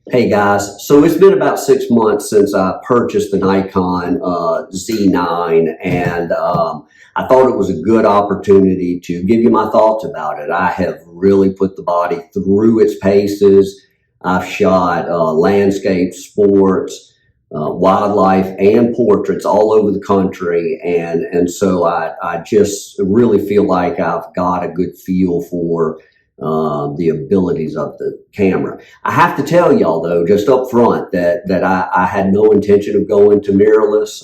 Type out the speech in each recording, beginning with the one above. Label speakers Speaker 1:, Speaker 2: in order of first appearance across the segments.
Speaker 1: Hey guys, so it's been about 6 months since I purchased the Nikon Z9, and I thought it was a good opportunity to give you my thoughts about it. I have really put the body through its paces. I've shot landscape, sports, wildlife, and portraits all over the country, and so I just really feel like I've got a good feel for the abilities of the camera. I have to tell y'all though, just up front, that I had no intention of going to mirrorless.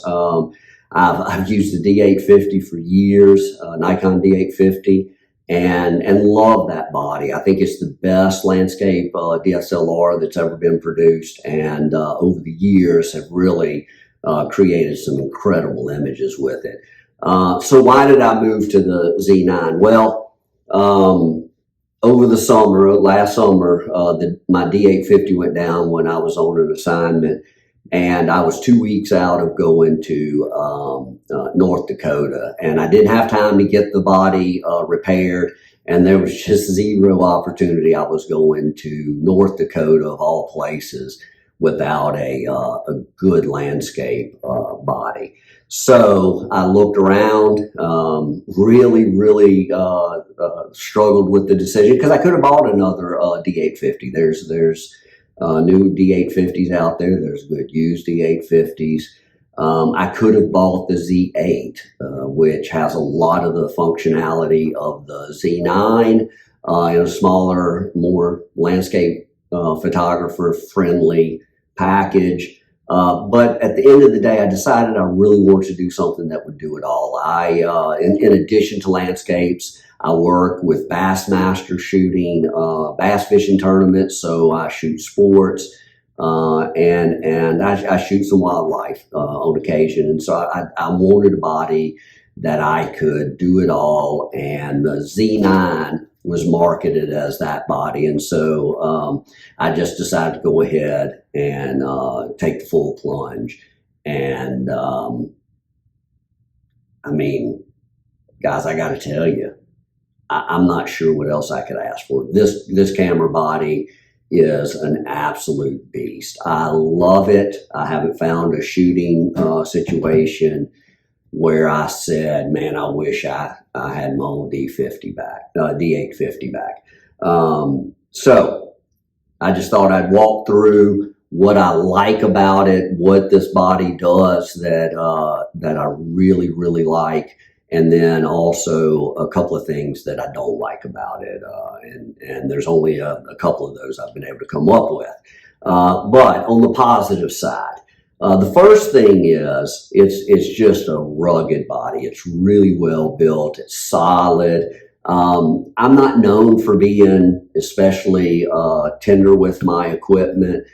Speaker 1: I've used the D850 for years, Nikon D850, and love that body. I think it's the best landscape DSLR that's ever been produced, and over the years have really created some incredible images with it. So why did I move to the Z9? Well, over the summer, last summer, my D850 went down when I was on an assignment, and I was 2 weeks out of going to North Dakota, and I didn't have time to get the body repaired, and there was just zero opportunity. I was going to North Dakota, of all places, without a good landscape body. So I looked around, really struggled with the decision, because I could have bought another D850. There's new D850s out there. There's good used D850s. I could have bought the Z8, which has a lot of the functionality of the Z9 in a smaller, more landscape photographer friendly package. But at the end of the day, I decided I really wanted to do something that would do it all. In addition to landscapes, I work with Bassmaster shooting bass fishing tournaments. So I shoot sports, and I shoot some wildlife on occasion. And so I wanted a body that I could do it all, and the Z9 was marketed as that body. And so I just decided to go ahead and take the full plunge. And I mean, guys, I got to tell you, I'm not sure what else I could ask for. This camera body is an absolute beast. I love it. I haven't found a shooting situation where I said, man, I wish I had my own D850 back. So I just thought I'd walk through what I like about it, what this body does that I really like, and then also a couple of things that I don't like about it. And there's only a couple of those I've been able to come up with. But on the positive side, the first thing is it's just a rugged body. It's really well built. It's solid. I'm not known for being especially tender with my equipment.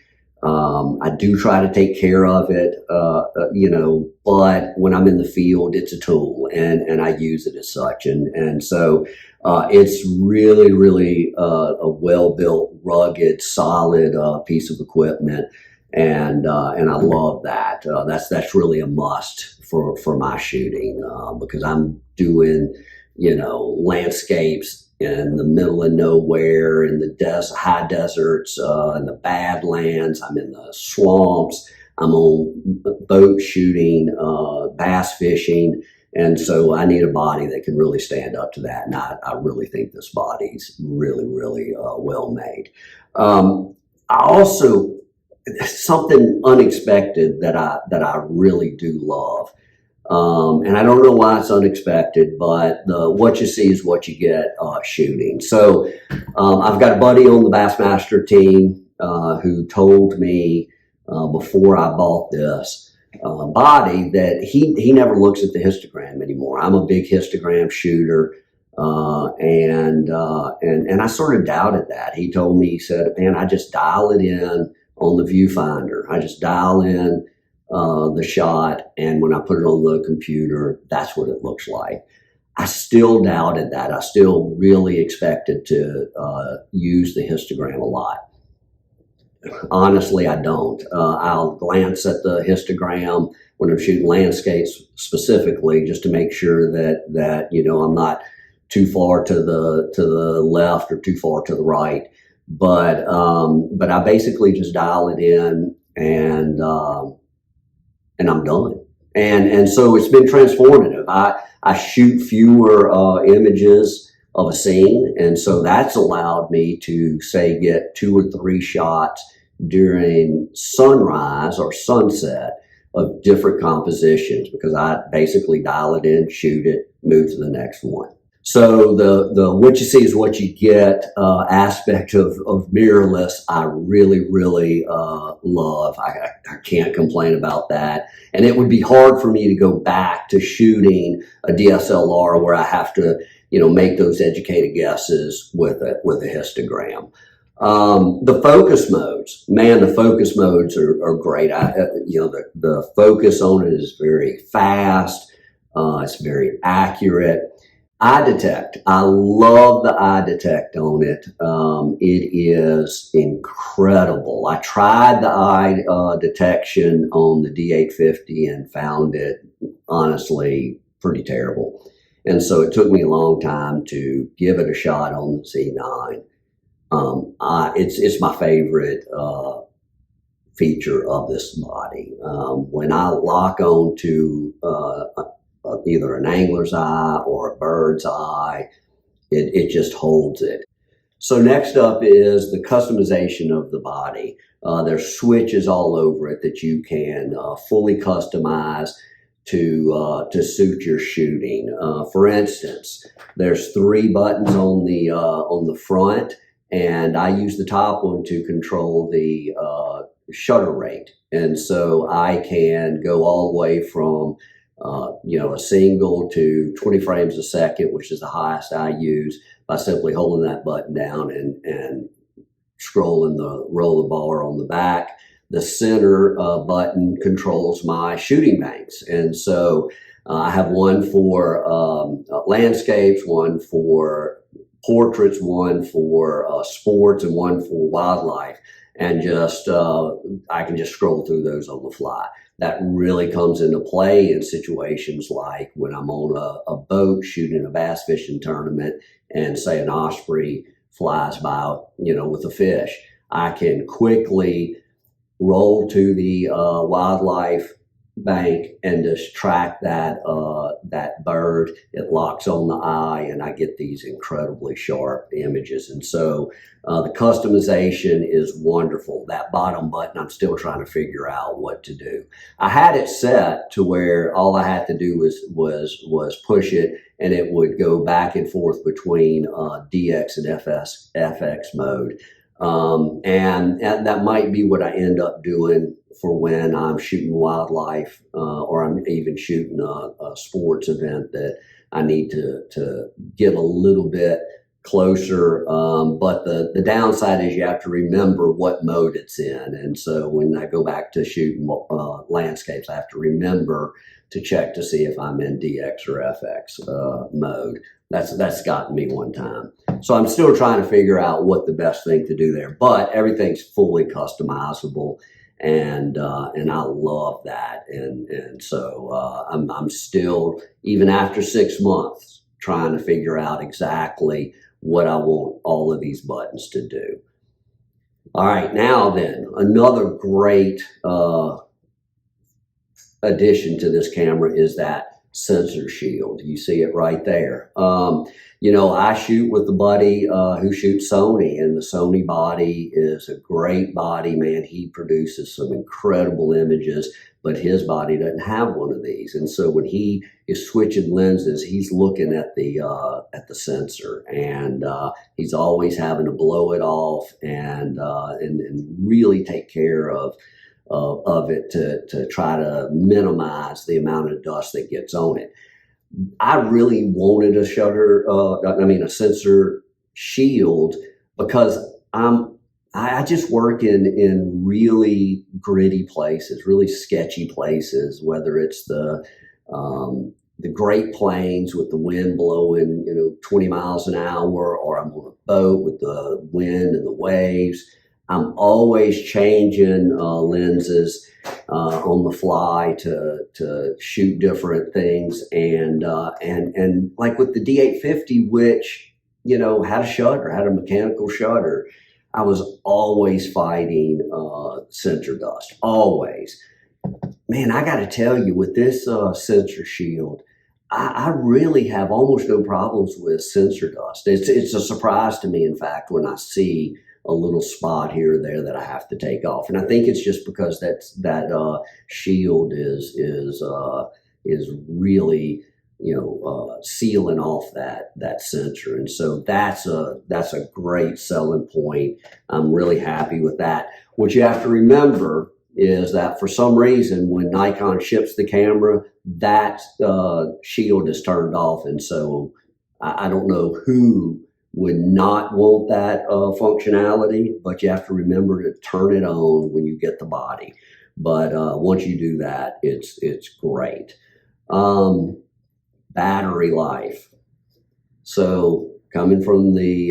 Speaker 1: I do try to take care of it, but when I'm in the field, it's a tool, and I use it as such. And so it's really a well-built, rugged, solid piece of equipment. And I love that. That's really a must for my shooting, because I'm doing, landscapes in the middle of nowhere, in the high deserts, in the badlands. I'm in the swamps. I'm on boat shooting, bass fishing. And so I need a body that can really stand up to that. And I really think this body's really well made. Something unexpected that I really do love. And I don't know why it's unexpected, but what you see is what you get shooting. So I've got a buddy on the Bassmaster team who told me before I bought this body that he never looks at the histogram anymore. I'm a big histogram shooter, and I sort of doubted that. He told me, he said, man, I just dial it in on the viewfinder. I just dial in the shot, and when I put it on the computer, that's what it looks like. I still doubted that. I still really expected to use the histogram a lot. Honestly, I don't. I'll glance at the histogram when I'm shooting landscapes specifically, just to make sure that I'm not too far to the left or too far to the right. but I basically just dial it in and I'm done. And so it's been transformative. I shoot fewer images of a scene, and so that's allowed me to, say, get 2 or 3 shots during sunrise or sunset of different compositions, because I basically dial it in, shoot it, move to the next one. So the what you see is what you get aspect of mirrorless, I really love. I can't complain about that. And it would be hard for me to go back to shooting a DSLR where I have to, make those educated guesses with a histogram. The focus modes, man, the focus modes are great. The focus on it is very fast. It's very accurate. Eye detect. I love the eye detect on it. It is incredible. I tried the eye detection on the D850 and found it honestly pretty terrible. And so it took me a long time to give it a shot on the Z9. It's my favorite feature of this body. When I lock on to either an angler's eye or a bird's eye, it just holds it. So next up is the customization of the body. There's switches all over it that you can fully customize to suit your shooting. For instance, there's 3 buttons on the front, and I use the top one to control the shutter rate. And so I can go all the way from a single to 20 frames a second, which is the highest I use, by simply holding that button down and scrolling the roller bar on the back. The center button controls my shooting banks. And so I have one for landscapes, one for portraits, one for sports, and one for wildlife. And I can just scroll through those on the fly. That really comes into play in situations like when I'm on a boat shooting a bass fishing tournament, and say an osprey flies by, with a fish. I can quickly roll to the wildlife bank and just track that bird. It locks on the eye, and I get these incredibly sharp images. And so the customization is wonderful. That bottom button, I'm still trying to figure out what to do. I had it set to where all I had to do was push it, and it would go back and forth between DX and FX mode. And that might be what I end up doing for when I'm shooting wildlife, or I'm even shooting a sports event that I need to get a little bit closer. But the downside is you have to remember what mode it's in. And so when I go back to shooting landscapes, I have to remember to check to see if I'm in DX or FX mode. That's gotten me one time. So I'm still trying to figure out what the best thing to do there, but everything's fully customizable, and I love that. And so I'm still, even after 6 months, trying to figure out exactly what I want all of these buttons to do. All right, now then, another great addition to this camera is that sensor shield. You see it right there. I shoot with a buddy who shoots Sony, and the Sony body is a great body, man. He produces some incredible images, but his body doesn't have one of these. And so when he is switching lenses, he's looking at the sensor, and he's always having to blow it off and really take care of it to try to minimize the amount of dust that gets on it. I really wanted a sensor shield, because I just work in really gritty places, really sketchy places, whether it's the Great Plains with the wind blowing 20 miles an hour, or I'm on a boat with the wind and the waves. I'm always changing lenses on the fly to shoot different things, and like with the D850, which had a mechanical shutter. I was always fighting sensor dust, always. Man, I got to tell you, with this sensor shield, I really have almost no problems with sensor dust. It's a surprise to me, in fact, when I see a little spot here or there that I have to take off, and I think it's just because that shield is really, sealing off that sensor, and so that's a great selling point. I'm really happy with that. What you have to remember is that for some reason, when Nikon ships the camera, that shield is turned off. And so I don't know who would not want that functionality, but you have to remember to turn it on when you get the body. But once you do that, it's great. Battery life. So coming from the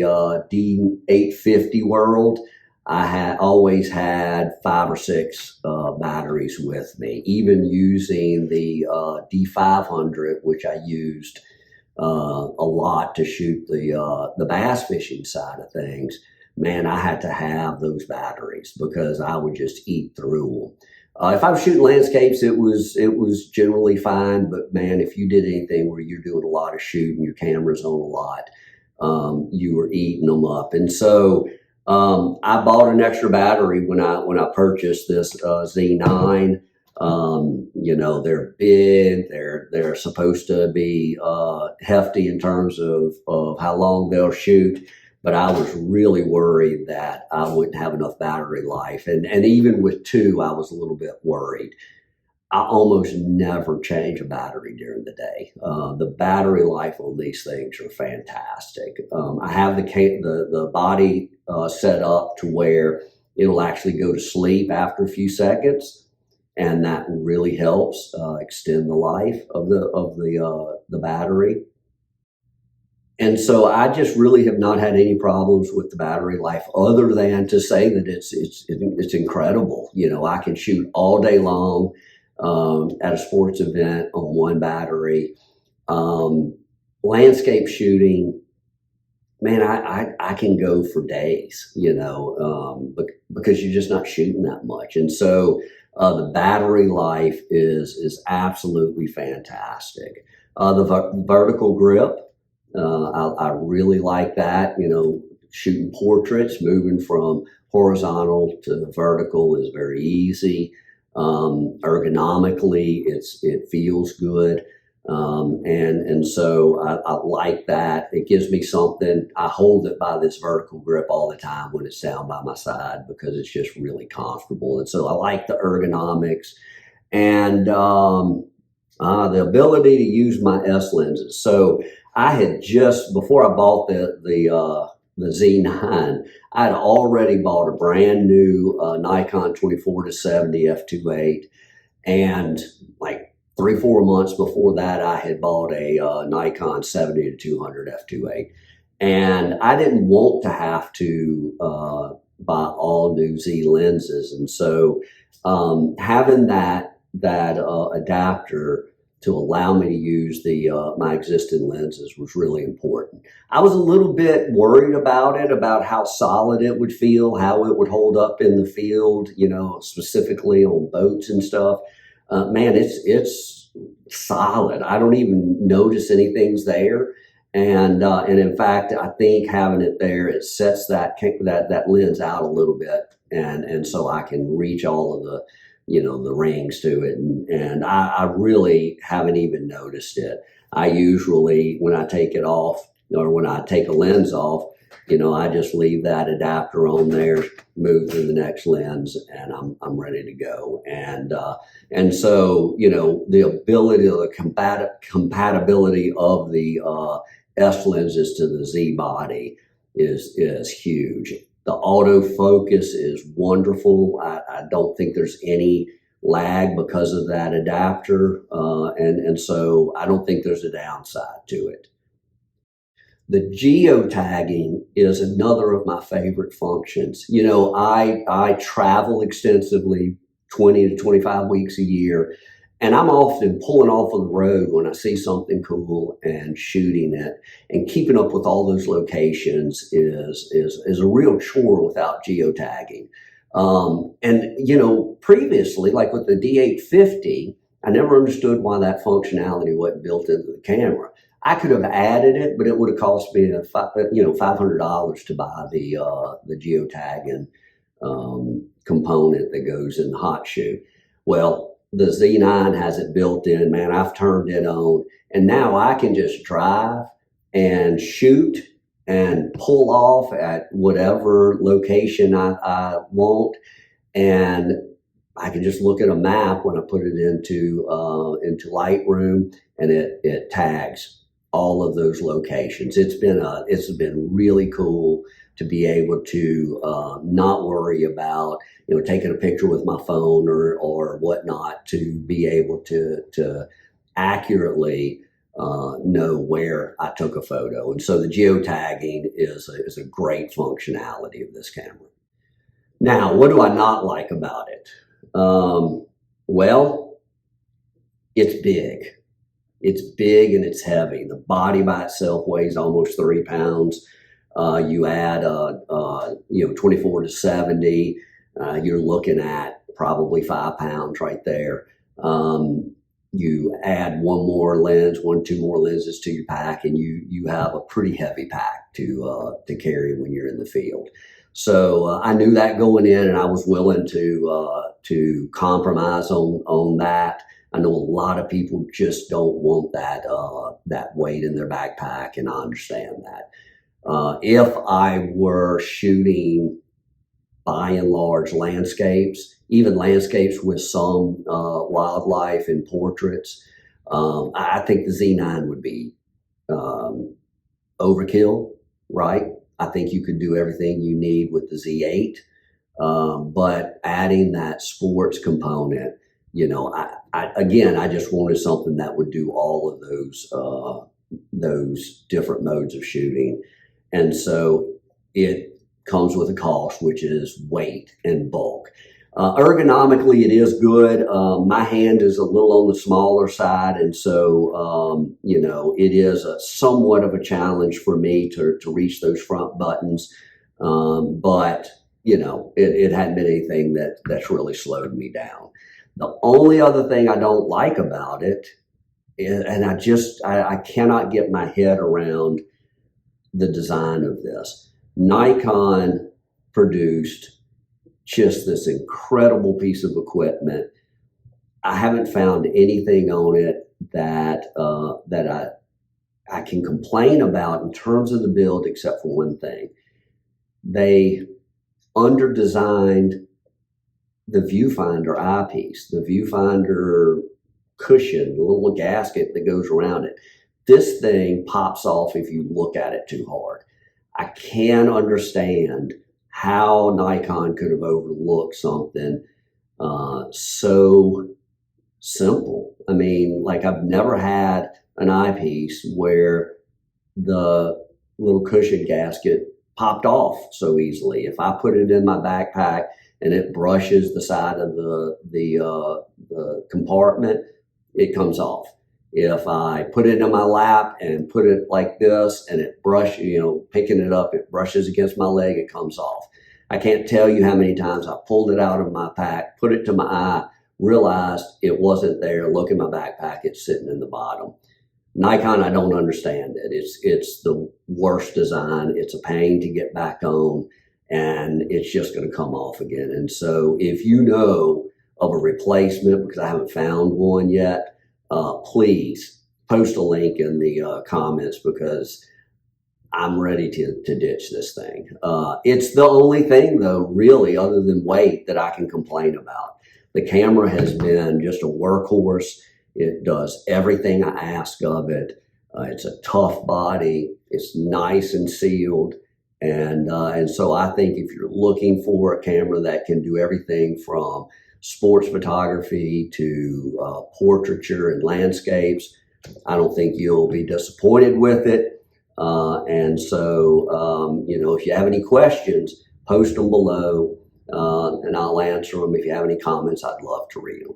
Speaker 1: D850 world, I had always had 5 or 6 batteries with me, even using the D500, which I used a lot to shoot the bass fishing side of things. Man, I had to have those batteries because I would just eat through them. If I was shooting landscapes, it was generally fine. But man, if you did anything where you're doing a lot of shooting, your camera's on a lot, you were eating them up. And so I bought an extra battery when I purchased this Z9. They're big. They're supposed to be hefty in terms of how long they'll shoot. But I was really worried that I wouldn't have enough battery life. And even with 2, I was a little bit worried. I almost never change a battery during the day. The battery life on these things are fantastic. I have the body set up to where it'll actually go to sleep after a few seconds, and that really helps extend the life of the battery. And so I just really have not had any problems with the battery life, other than to say that it's incredible. I can shoot all day long at a sports event on one battery. Landscape shooting, man, I can go for days, because you're just not shooting that much. And so the battery life is absolutely fantastic. The vertical grip, I really like that. Shooting portraits, moving from horizontal to vertical is very easy. Ergonomically, it feels good. And so I like that. It gives me something. I hold it by this vertical grip all the time when it's down by my side because it's just really comfortable. And so I like the ergonomics and the ability to use my S lenses. So I had just, before I bought the Z9, I had already bought a brand new Nikon 24-70 f2.8, and like 3-4 months before that, I had bought a Nikon 70-200 f2.8, and I didn't want to have to buy all new Z lenses, and so having that adapter to allow me to use my existing lenses was really important. I was a little bit worried about how solid it would feel, how it would hold up in the field, specifically on boats and stuff. Man, it's solid. I don't even notice anything's there. And in fact, I think having it there, it sets that lens out a little bit. And so I can reach all of the rings to it. And I really haven't even noticed it. I usually, when I take it off or when I take a lens off, I just leave that adapter on there, move to the next lens, and I'm ready to go. And so, the ability of the compatibility of the S lenses to the Z body is huge. The autofocus is wonderful. I don't think there's any lag because of that adapter. And so I don't think there's a downside to it. The geotagging is another of my favorite functions. I travel extensively 20 to 25 weeks a year. And I'm often pulling off of the road when I see something cool and shooting it. And keeping up with all those locations is a real chore without geotagging. And you know, previously, like with the D850, I never understood why that functionality wasn't built into the camera. I could have added it, but it would have cost me $500 to buy the geotagging component that goes in the hot shoe. Well, the Z9 has it built in, man. I've turned it on, and now I can just drive and shoot and pull off at whatever location I want. And I can just look at a map when I put it into Lightroom, and it tags all of those locations. It's been really cool to be able to not worry about taking a picture with my phone or whatnot, to be able to accurately know where I took a photo. And so the geotagging is a great functionality of this camera. Now, what do I not like about it? Well, it's big. It's big and it's heavy. The body by itself weighs almost 3 pounds. You add 24 to 70, you're looking at probably 5 pounds right there. You add two more lenses to your pack, and you have a pretty heavy pack to carry when you're in the field. So I knew that going in, and I was willing to compromise on that. I know a lot of people just don't want that weight in their backpack, and I understand that. If I were shooting by and large landscapes, even landscapes with some wildlife and portraits, I think the Z9 would be overkill, right? I think you could do everything you need with the Z8, but adding that sports component, I just wanted something that would do all of those different modes of shooting. And so it comes with a cost, which is weight and bulk. Ergonomically, it is good. My hand is a little on the smaller side, and so it is somewhat of a challenge for me to reach those front buttons. But it hadn't been anything that's really slowed me down. The only other thing I don't like about it is, and I cannot get my head around the design of this. Nikon produced just this incredible piece of equipment. I haven't found anything on it that I can complain about in terms of the build, except for one thing. They under-designed the viewfinder eyepiece, the viewfinder cushion, the little gasket that goes around it. This thing pops off if you look at it too hard. I can't understand how Nikon could have overlooked something so simple. I mean, like, I've never had an eyepiece where the little cushion gasket popped off so easily. If I put it in my backpack and it brushes the side of the compartment, it comes off. If I put it in my lap and put it like this and it picking it up, it brushes against my leg, it comes off. I can't tell you how many times I pulled it out of my pack, put it to my eye, realized it wasn't there, look in my backpack, it's sitting in the bottom. Nikon, I don't understand it. It's the worst design. It's a pain to get back on, and it's just going to come off again. And so if you know of a replacement, because I haven't found one yet, please post a link in the comments, because I'm ready to ditch this thing. It's the only thing, though, really, other than weight, that I can complain about. The camera has been just a workhorse. It does everything I ask of it. It's a tough body. It's nice and sealed. And so I think if you're looking for a camera that can do everything from sports photography to portraiture and landscapes, I don't think you'll be disappointed with it. And so, if you have any questions, post them below, and I'll answer them. If you have any comments, I'd love to read them.